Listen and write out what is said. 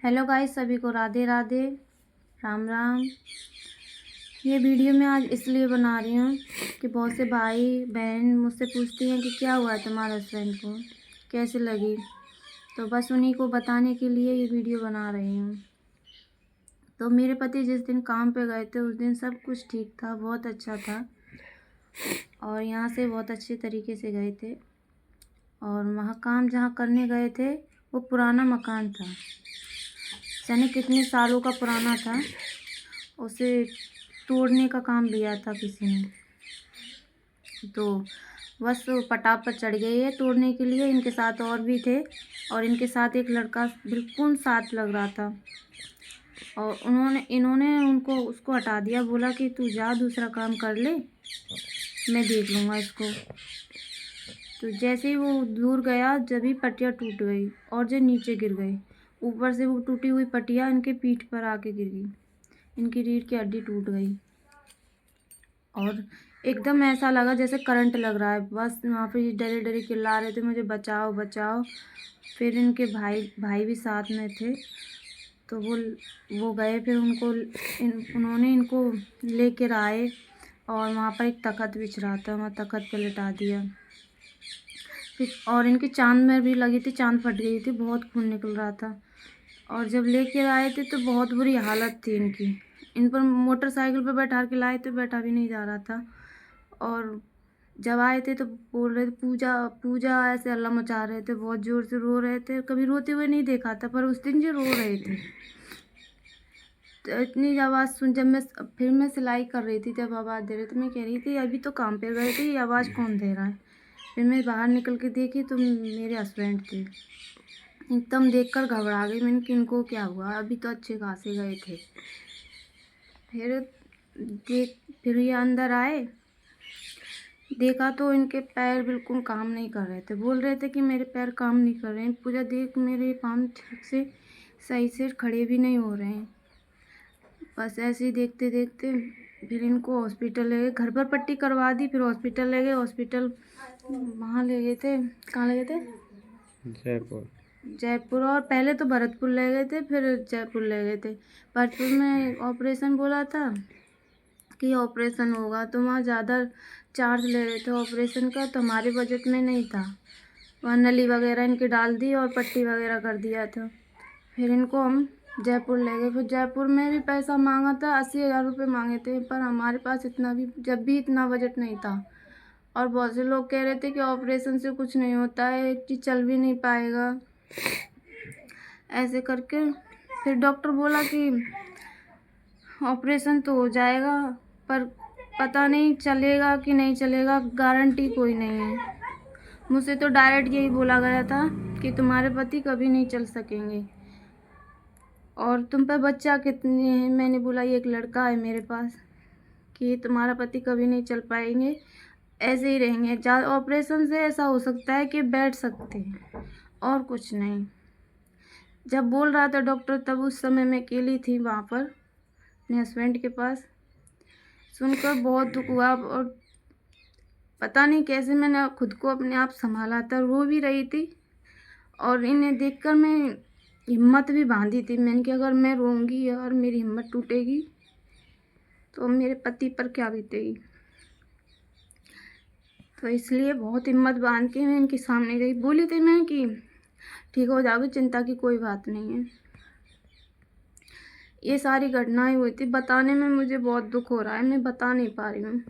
Hello guys, सभी को राधे राधे, राम राम। ये वीडियो मैं आज इसलिए बना रही हूँ कि बहुत से भाई बहन मुझसे पूछती हैं कि क्या हुआ है तुम्हारे हस्बैंड को, कैसे लगी। तो बस उन्हीं को बताने के लिए ये वीडियो बना रही हूँ। तो मेरे पति जिस दिन काम पे गए थे उस दिन सब कुछ ठीक था, बहुत अच्छा था और यहाँ से बहुत अच्छे तरीके से गए थे। और वहाँ काम जहाँ करने गए थे वो पुराना मकान था, यानी कितने सालों का पुराना था। उसे तोड़ने का काम लिया था किसी ने, तो बस पटाप चढ़ गई है तोड़ने के लिए। इनके साथ और भी थे और इनके साथ एक लड़का बिल्कुल साथ लग रहा था और इन्होंने उनको उसको हटा दिया, बोला कि तू जा दूसरा काम कर ले, मैं देख लूँगा इसको। तो जैसे ही वो दूर गया जब ही पटिया टूट गई और जो नीचे गिर गई। ऊपर से वो टूटी हुई पटिया इनके पीठ पर आके गिर गई, इनकी रीढ़ की हड्डी टूट गई और एकदम ऐसा लगा जैसे करंट लग रहा है। बस वहाँ पे डरे डरे चिल्ला रहे थे, मुझे बचाओ बचाओ। फिर इनके भाई भी साथ में थे, तो वो गए, फिर उन्होंने इनको लेकर आए और वहाँ पर एक तख़्त बिछ रहा था, वहाँ तख़्त पे लिटा दिया। फिर और इनकी चाँद में भी लगी थी, चाँद फट गई थी, बहुत खून निकल रहा था। और जब लेकर आए थे तो बहुत बुरी हालत थी इनकी। इन पर मोटरसाइकिल पे बैठा के लाए थे, बैठा भी नहीं जा रहा था। और जब आए थे तो बोल रहे थे पूजा पूजा, ऐसे हल्ला मचा रहे थे, बहुत ज़ोर से रो रहे थे। कभी रोते हुए नहीं देखा था, पर उस दिन जो रो रहे थे। तो इतनी आवाज़ सुन, जब मैं सिलाई कर रही थी, जब आवाज़ दे रहे थे, मैं कह रही थी अभी तो काम पे गए थे, ये आवाज़ कौन दे रहा है। फिर मैं बाहर निकल के देखी तो मेरे हस्बैंड थे। एकदम देखकर घबरा गई मैंने कि इनको क्या हुआ, अभी तो अच्छे खासे गए थे। फिर ये अंदर आए, देखा तो इनके पैर बिल्कुल काम नहीं कर रहे थे। बोल रहे थे कि मेरे पैर काम नहीं कर रहे हैं, पूजा देख मेरे पाँव ठीक से सही से खड़े भी नहीं हो रहे हैं। बस ऐसे ही देखते देखते फिर इनको हॉस्पिटल ले गए, घर पर पट्टी करवा दी, फिर हॉस्पिटल ले गए। हॉस्पिटल वहाँ ले गए थे, कहाँ ले गए थे? जयपुर। और पहले तो भरतपुर ले गए थे, फिर जयपुर ले गए थे। भरतपुर में ऑपरेशन बोला था कि ऑपरेशन होगा, तो वहाँ ज़्यादा चार्ज ले रहे थे ऑपरेशन का, तो हमारे बजट में नहीं था। वहाँ नली वगैरह इनकी डाल दी और पट्टी वगैरह कर दिया था। फिर इनको हम जयपुर ले गए। फिर जयपुर में भी पैसा मांगा था, 80,000 रुपये मांगे थे, पर हमारे पास इतना भी जब भी इतना बजट नहीं था। और बहुत से लोग कह रहे थे कि ऑपरेशन से कुछ नहीं होता है, एक चीज़ चल भी नहीं पाएगा। ऐसे करके फिर डॉक्टर बोला कि ऑपरेशन तो हो जाएगा, पर पता नहीं चलेगा कि नहीं चलेगा, गारंटी कोई नहीं है। मुझसे तो डायरेक्ट यही बोला गया था कि तुम्हारे पति कभी नहीं चल सकेंगे। और तुम पर बच्चा कितने हैं? मैंने बोला एक लड़का है मेरे पास, कि तुम्हारा पति कभी नहीं चल पाएंगे, ऐसे ही रहेंगे। ऑपरेशन से ऐसा हो सकता है कि बैठ सकते हैं और कुछ नहीं। जब बोल रहा था डॉक्टर, तब उस समय मैं अकेली थी वहाँ पर अपने हस्बैंड के पास। सुनकर बहुत दुख हुआ और पता नहीं कैसे मैंने खुद को अपने आप संभाला था। रो भी रही थी और इन्हें देखकर मैं हिम्मत भी बांधी थी। मैंने कहा अगर मैं रोऊंगी और मेरी हिम्मत टूटेगी तो मेरे पति पर क्या बीतेगी। तो इसलिए बहुत हिम्मत बांध के मैं इनके सामने गई। बोली थी मैं कि ठीक हो जाओगे, चिंता की कोई बात नहीं है। ये सारी घटनाएं हुई थी, बताने में मुझे बहुत दुख हो रहा है, मैं बता नहीं पा रही हूँ।